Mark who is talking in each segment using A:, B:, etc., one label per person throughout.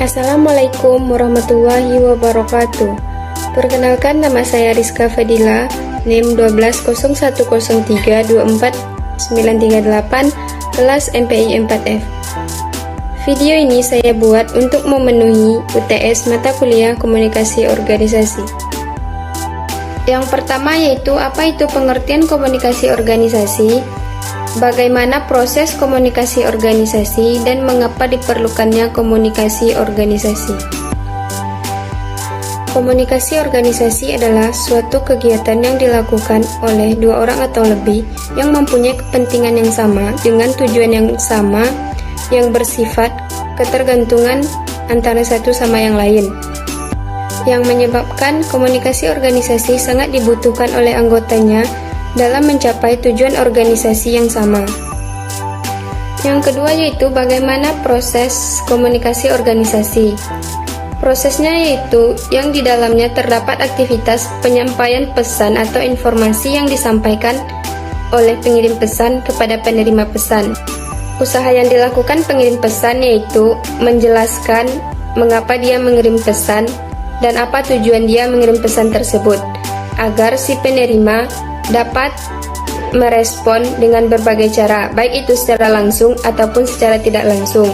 A: Assalamualaikum warahmatullahi wabarakatuh. Perkenalkan, nama saya Rizka Fadila, NIM 12003249938, kelas MPI 4F. Video ini saya buat untuk memenuhi UTS mata kuliah komunikasi organisasi. Yang pertama yaitu, apa itu pengertian komunikasi organisasi, bagaimana proses komunikasi organisasi, dan mengapa diperlukannya komunikasi organisasi. Komunikasi organisasi adalah suatu kegiatan yang dilakukan oleh dua orang atau lebih yang mempunyai kepentingan yang sama dengan tujuan yang sama yang bersifat ketergantungan antara satu sama yang lain, yang menyebabkan komunikasi organisasi sangat dibutuhkan oleh anggotanya dalam mencapai tujuan organisasi yang sama. Yang kedua yaitu, bagaimana proses komunikasi organisasi. Prosesnya yaitu yang di dalamnya terdapat aktivitas penyampaian pesan atau informasi yang disampaikan oleh pengirim pesan kepada penerima pesan. Usaha yang dilakukan pengirim pesan yaitu menjelaskan mengapa dia mengirim pesan dan apa tujuan dia mengirim pesan tersebut, agar si penerima dapat merespon dengan berbagai cara, baik itu secara langsung ataupun secara tidak langsung.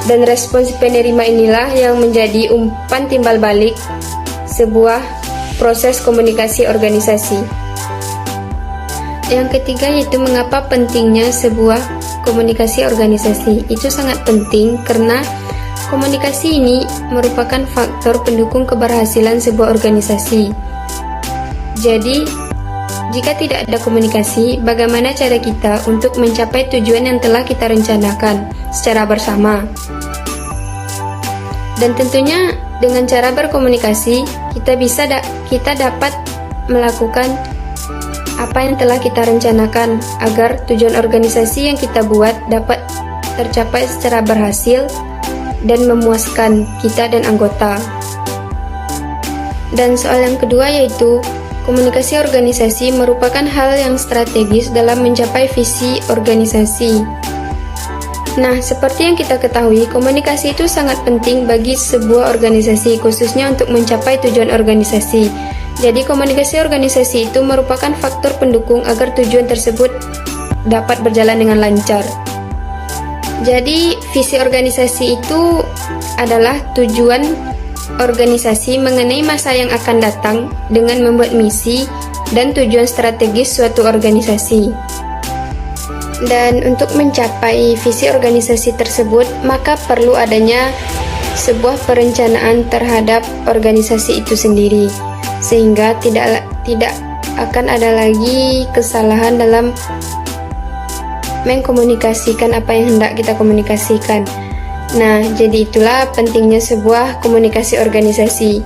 A: Dan respon si penerima inilah yang menjadi umpan timbal balik sebuah proses komunikasi organisasi. Yang ketiga yaitu, mengapa pentingnya sebuah komunikasi organisasi. Itu sangat penting karena komunikasi ini merupakan faktor pendukung keberhasilan sebuah organisasi. Jadi, jika tidak ada komunikasi, bagaimana cara kita untuk mencapai tujuan yang telah kita rencanakan secara bersama? Dan tentunya dengan cara berkomunikasi, kita dapat melakukan apa yang telah kita rencanakan agar tujuan organisasi yang kita buat dapat tercapai secara berhasil dan memuaskan kita dan anggota. Dan soal yang kedua yaitu, komunikasi organisasi merupakan hal yang strategis dalam mencapai visi organisasi. Nah, seperti yang kita ketahui, komunikasi itu sangat penting bagi sebuah organisasi, khususnya untuk mencapai tujuan organisasi. Jadi, komunikasi organisasi itu merupakan faktor pendukung agar tujuan tersebut dapat berjalan dengan lancar. Jadi, visi organisasi itu adalah tujuan organisasi mengenai masa yang akan datang dengan membuat misi dan tujuan strategis suatu organisasi. Dan untuk mencapai visi organisasi tersebut, maka perlu adanya sebuah perencanaan terhadap organisasi itu sendiri, sehingga tidak akan ada lagi kesalahan dalam mengkomunikasikan apa yang hendak kita komunikasikan. Nah, jadi itulah pentingnya sebuah komunikasi organisasi.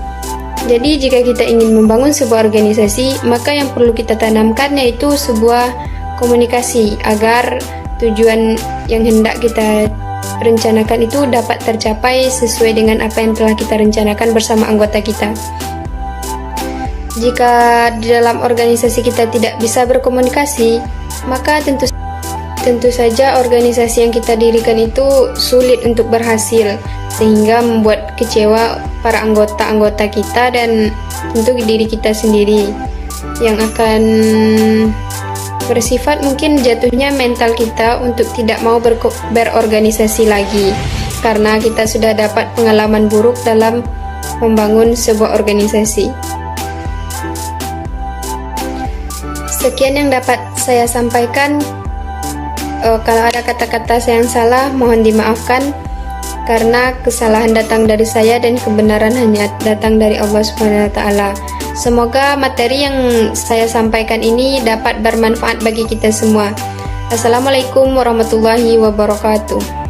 A: Jadi jika kita ingin membangun sebuah organisasi, maka yang perlu kita tanamkan yaitu sebuah komunikasi agar tujuan yang hendak kita rencanakan itu dapat tercapai sesuai dengan apa yang telah kita rencanakan bersama anggota kita. Jika di dalam organisasi kita tidak bisa berkomunikasi, maka tentu saja organisasi yang kita dirikan itu sulit untuk berhasil, sehingga membuat kecewa para anggota-anggota kita dan tentu diri kita sendiri, yang akan bersifat mungkin jatuhnya mental kita untuk tidak mau berorganisasi lagi, karena kita sudah dapat pengalaman buruk dalam membangun sebuah organisasi. Sekian yang dapat saya sampaikan. Kalau ada kata-kata yang salah, mohon dimaafkan, karena kesalahan datang dari saya dan kebenaran hanya datang dari Allah Subhanahu wa Ta'ala. Semoga materi yang saya sampaikan ini dapat bermanfaat bagi kita semua. Assalamualaikum warahmatullahi wabarakatuh.